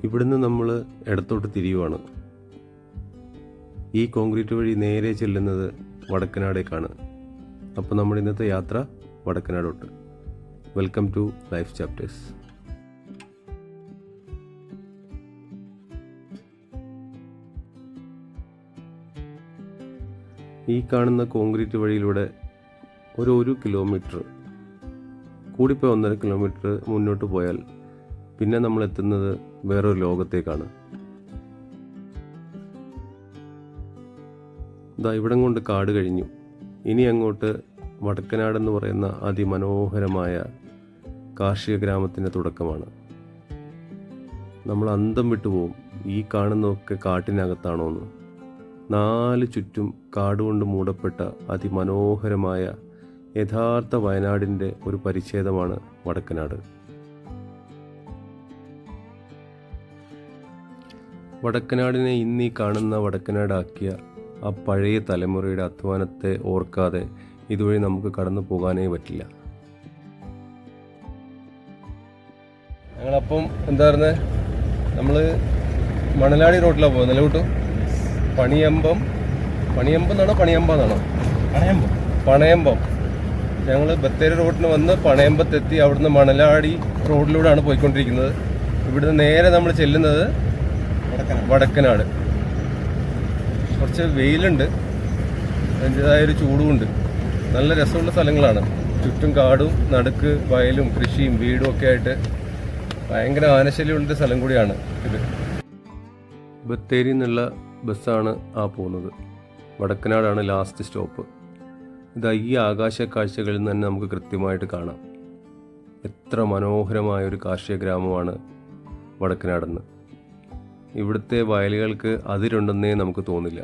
ഇവിടുന്ന് നമ്മൾ ഇടത്തോട്ട് തിരിയുവാണ്. ഈ കോൺക്രീറ്റ് വഴി നേരെ ചെല്ലുന്നത് വടക്കനാടേക്കാണ്. അപ്പോൾ നമ്മുടെ ഇന്നത്തെ യാത്ര വടക്കനാടോട്ട്. Welcome to life chapters. ഈ കാണുന്ന കോൺക്രീറ്റ് വഴിയിലൂടെ ഒരു കിലോമീറ്റർ, കൂടിപ്പോയി 1.5 കിലോമീറ്റർ മുന്നോട്ട് പോയാൽ പിന്നെ നമ്മൾ എത്തുന്നത് വേറൊരു ലോകത്തേക്കാണ്. ഇവിടം കൊണ്ട് കാട് കഴിഞ്ഞു. ഇനി അങ്ങോട്ട് വടക്കനാടെന്ന് പറയുന്ന അതിമനോഹരമായ കാർഷിക ഗ്രാമത്തിൻ്റെ തുടക്കമാണ്. നമ്മൾ അന്തം വിട്ടുപോകും, ഈ കാണുന്നതൊക്കെ കാട്ടിനകത്താണോ എന്ന്. 4 ചുറ്റും കാടുകൊണ്ട് മൂടപ്പെട്ട അതിമനോഹരമായ യഥാർത്ഥ വയനാടിൻ്റെ ഒരു പരിച്ഛേദമാണ് വടക്കനാട്. വടക്കനാടിനെ ഇന്നീ കാണുന്ന വടക്കനാടാക്കിയ ആ പഴയ തലമുറയുടെ അധ്വാനത്തെ ഓർക്കാതെ ഇതുവഴി നമുക്ക് കടന്നു പോകാനേ പറ്റില്ല. ഞങ്ങളപ്പം എന്തായിരുന്നു, നമ്മൾ മണലാടി റോഡിലാണ് പോകുന്നത്. കൂട്ടു പണിയമ്പം എന്നാണോ പണയമ്പം. ഞങ്ങൾ ബത്തേരി റോഡിന് വന്ന് പണയമ്പത്തെത്തി. അവിടുന്ന് മണലാടി റോഡിലൂടെയാണ് പോയിക്കൊണ്ടിരിക്കുന്നത്. ഇവിടുന്ന് നേരെ നമ്മൾ ചെല്ലുന്നത് വടക്കനാട്. കുറച്ച് വെയിലുണ്ട്, അതിൻ്റെതായൊരു ചൂടുമുണ്ട്. നല്ല രസമുള്ള സ്ഥലങ്ങളാണ്. ചുറ്റും കാടും നടുക്ക് വയലും കൃഷിയും വീടും ഒക്കെ ആയിട്ട് ഭയങ്കര ആനശല്യമുള്ളൊരു സ്ഥലം കൂടിയാണ് ഇത്. ബത്തേരി എന്നുള്ള ബസ്സാണ് പോകുന്നത്. വടക്കനാടാണ് ലാസ്റ്റ് സ്റ്റോപ്പ്. ഈ ആകാശ കാഴ്ചകളിൽ നിന്ന് തന്നെ നമുക്ക് കൃത്യമായിട്ട് കാണാം എത്ര മനോഹരമായൊരു കാർഷിക ഗ്രാമമാണ് വടക്കനാടെന്ന്. ഇവിടുത്തെ വയലുകൾക്ക് അതിരുണ്ടെന്നേ നമുക്ക് തോന്നില്ല.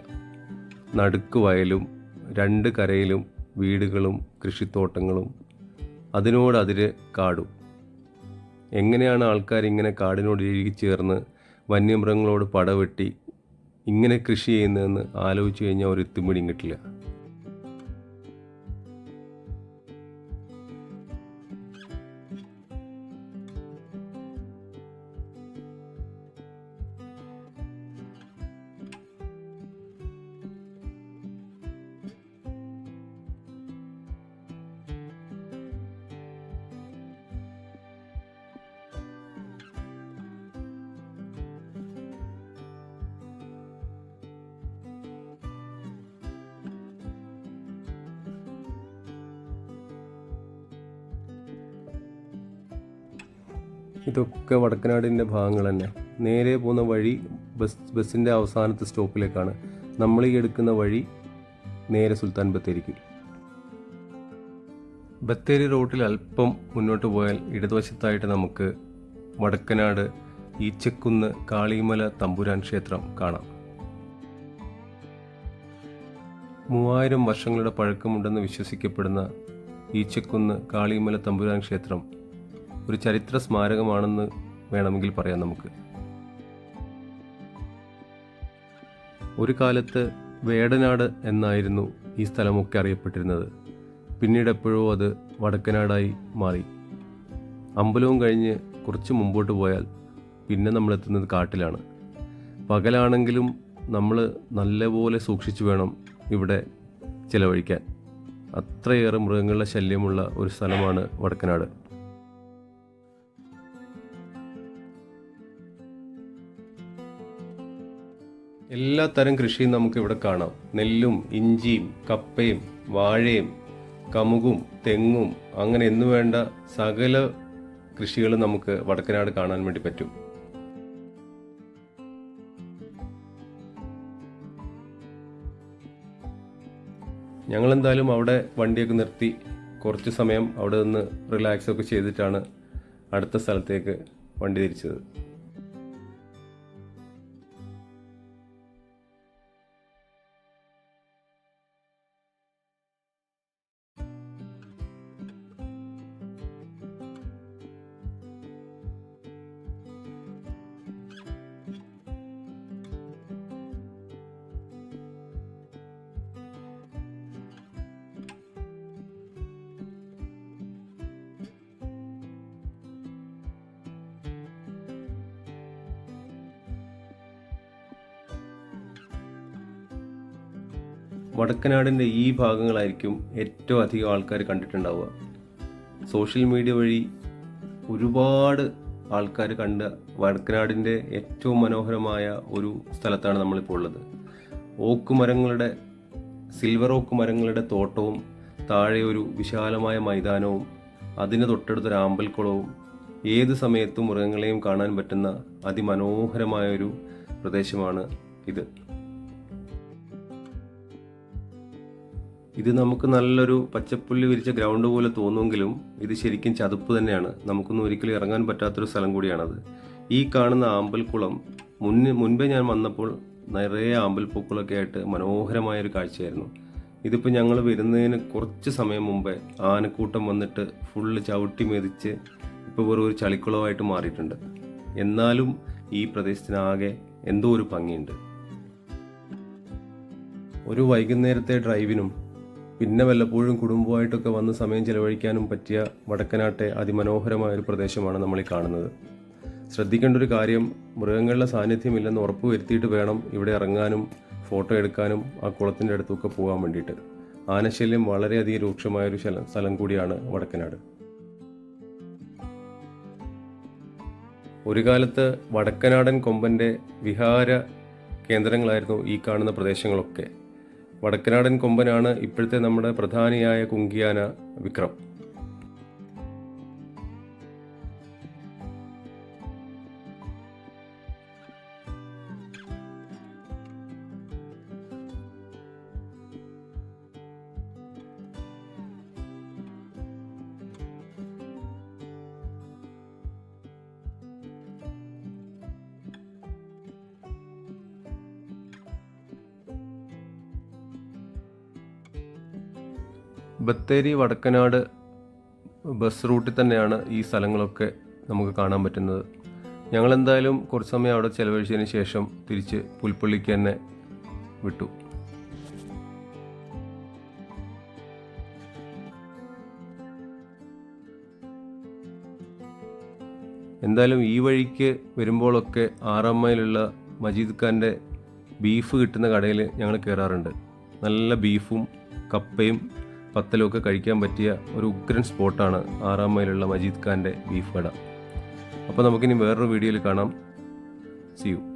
നടുക്ക് വയലും 2 കരയിലും വീടുകളും കൃഷിത്തോട്ടങ്ങളും, അതിനോടതിര് കാടും. എങ്ങനെയാണ് ആൾക്കാരിങ്ങനെ കാടിനോട് ഇഴുകിച്ചേർന്ന് വന്യമൃഗങ്ങളോട് പടവെട്ടി ഇങ്ങനെ കൃഷി ചെയ്യുന്നതെന്ന് ആലോചിച്ച് കഴിഞ്ഞാൽ ഒരു എത്തുപിടിയും കിട്ടില്ല. ഇതൊക്കെ വടക്കനാടിൻ്റെ ഭാഗങ്ങൾ തന്നെ. നേരെ പോകുന്ന വഴി ബസ്സിൻ്റെ അവസാനത്തെ സ്റ്റോപ്പിലേക്കാണ്. നമ്മൾ ഈ എടുക്കുന്ന വഴി നേരെ സുൽത്താൻ ബത്തേരിക്ക്. ബത്തേരി റോഡിൽ അല്പം മുന്നോട്ട് പോയാൽ ഇടതുവശത്തായിട്ട് നമുക്ക് വടക്കനാട് ഈച്ചക്കുന്ന് കാളിമല തമ്പുരാൻ ക്ഷേത്രം കാണാം. 3000 വർഷങ്ങളുടെ പഴക്കമുണ്ടെന്ന് വിശ്വസിക്കപ്പെടുന്ന ഈച്ചക്കുന്ന് കാളിമല തമ്പുരാൻ ക്ഷേത്രം ഒരു ചരിത്ര സ്മാരകമാണെന്ന് വേണമെങ്കിൽ പറയാം നമുക്ക്. ഒരു കാലത്ത് വേടനാട് എന്നായിരുന്നു ഈ സ്ഥലമൊക്കെ അറിയപ്പെട്ടിരുന്നത്. പിന്നീട് എപ്പോഴോ അത് വടക്കനാടായി മാറി. അമ്പലവും കഴിഞ്ഞ് കുറച്ച് മുമ്പോട്ട് പോയാൽ പിന്നെ നമ്മളെത്തുന്നത് കാട്ടിലാണ്. പകലാണെങ്കിലും നമ്മൾ നല്ലപോലെ സൂക്ഷിച്ചു വേണം ഇവിടെ ചിലവഴിക്കാൻ. അത്രയേറെ മൃഗങ്ങളുടെ ശല്യമുള്ള ഒരു സ്ഥലമാണ് വടക്കനാട്. എല്ലാ തരം കൃഷിയും നമുക്കിവിടെ കാണാം. നെല്ലും ഇഞ്ചിയും കപ്പയും വാഴയും കമുകും തെങ്ങും അങ്ങനെ എന്നു വേണ്ട സകല കൃഷികളും നമുക്ക് വടക്കനാട് കാണാൻ വേണ്ടി പറ്റും. ഞങ്ങളെന്തായാലും അവിടെ വണ്ടിയൊക്കെ നിർത്തി കുറച്ച് സമയം അവിടെ നിന്ന് റിലാക്സ് ഒക്കെ ചെയ്തിട്ടാണ് അടുത്ത സ്ഥലത്തേക്ക് വണ്ടി തിരിച്ചത്. വടക്കനാടിൻ്റെ ഈ ഭാഗങ്ങളായിരിക്കും ഏറ്റവും അധികം ആൾക്കാർ കണ്ടിട്ടുണ്ടാവുക. സോഷ്യൽ മീഡിയ വഴി ഒരുപാട് ആൾക്കാർ കണ്ട വടക്കനാടിൻ്റെ ഏറ്റവും മനോഹരമായ ഒരു സ്ഥലത്താണ് നമ്മളിപ്പോൾ ഉള്ളത്. സിൽവർ ഓക്ക് മരങ്ങളുടെ തോട്ടവും താഴെ ഒരു വിശാലമായ മൈതാനവും അതിന് തൊട്ടടുത്തൊരു ആമ്പൽക്കുളവും ഏത് സമയത്തും മൃഗങ്ങളെയും കാണാൻ പറ്റുന്ന അതിമനോഹരമായൊരു പ്രദേശമാണ് ഇത്. ഇത് നമുക്ക് നല്ലൊരു പച്ചപ്പുല്ല് വിരിച്ച ഗ്രൗണ്ട് പോലെ തോന്നുമെങ്കിലും ഇത് ശരിക്കും ചതുപ്പ് തന്നെയാണ്. നമുക്കൊന്നും ഒരിക്കലും ഇറങ്ങാൻ പറ്റാത്തൊരു സ്ഥലം കൂടിയാണത്. ഈ കാണുന്ന ആമ്പൽക്കുളം മുൻപേ ഞാൻ വന്നപ്പോൾ നിറയെ ആമ്പൽപ്പൂക്കളൊക്കെ ആയിട്ട് മനോഹരമായൊരു കാഴ്ചയായിരുന്നു. ഇതിപ്പോൾ ഞങ്ങൾ വരുന്നതിന് കുറച്ച് സമയം മുമ്പേ ആനക്കൂട്ടം വന്നിട്ട് ഫുള്ള് ചവിട്ടി മെതിച്ച് ഇപ്പോൾ വെറും ഒരു ചളിക്കുളമായിട്ട് മാറിയിട്ടുണ്ട്. എന്നാലും ഈ പ്രദേശത്തിനാകെ എന്തോ ഒരു ഭംഗിയുണ്ട്. ഒരു വൈകുന്നേരത്തെ ഡ്രൈവിനും പിന്നെ വല്ലപ്പോഴും കുടുംബമായിട്ടൊക്കെ വന്ന് സമയം ചെലവഴിക്കാനും പറ്റിയ വടക്കനാട്ടെ അതിമനോഹരമായൊരു പ്രദേശമാണ് നമ്മൾ ഈ കാണുന്നത്. ശ്രദ്ധിക്കേണ്ട ഒരു കാര്യം, മൃഗങ്ങളുടെ സാന്നിധ്യമില്ലെന്ന് ഉറപ്പ് വരുത്തിയിട്ട് വേണം ഇവിടെ ഇറങ്ങാനും ഫോട്ടോ എടുക്കാനും ആ കുളത്തിൻ്റെ അടുത്തൊക്കെ പോകാൻ വേണ്ടിയിട്ട്. ആനശല്യം വളരെയധികം രൂക്ഷമായൊരു സ്ഥലം കൂടിയാണ് വടക്കനാട്. ഒരു കാലത്ത് വടക്കനാടൻ കൊമ്പൻ്റെ വിഹാര കേന്ദ്രങ്ങളായിരുന്നു ഈ കാണുന്ന പ്രദേശങ്ങളൊക്കെ. വടക്കനാടൻ കൊമ്പനാണ് ഇപ്പോഴത്തെ നമ്മുടെ പ്രധാനിയായ കുങ്കിയാന വിക്രം. ബത്തേരി വടക്കനാട് ബസ് റൂട്ടിൽ തന്നെയാണ് ഈ സ്ഥലങ്ങളൊക്കെ നമുക്ക് കാണാൻ പറ്റുന്നത്. ഞങ്ങളെന്തായാലും കുറച്ച് സമയം അവിടെ ചെലവഴിച്ചതിന് ശേഷം തിരിച്ച് പുൽപ്പള്ളിക്ക് തന്നെ വിട്ടു. എന്തായാലും ഈ വഴിക്ക് വരുമ്പോഴൊക്കെ 6-ാം മൈലുള്ള മജീദ് ഖാൻ്റെ ബീഫ് കിട്ടുന്ന കടയിൽ ഞങ്ങൾ കയറാറുണ്ട്. നല്ല ബീഫും കപ്പയും പത്തലുമൊക്കെ കഴിക്കാൻ പറ്റിയ ഒരു ഉഗ്രൻ സ്പോട്ടാണ് 6-ാം മൈലുള്ള മജീദ് ഖാൻ്റെ ബീഫ് കട. അപ്പോൾ നമുക്കിനി വേറൊരു വീഡിയോയിൽ കാണാം. See you.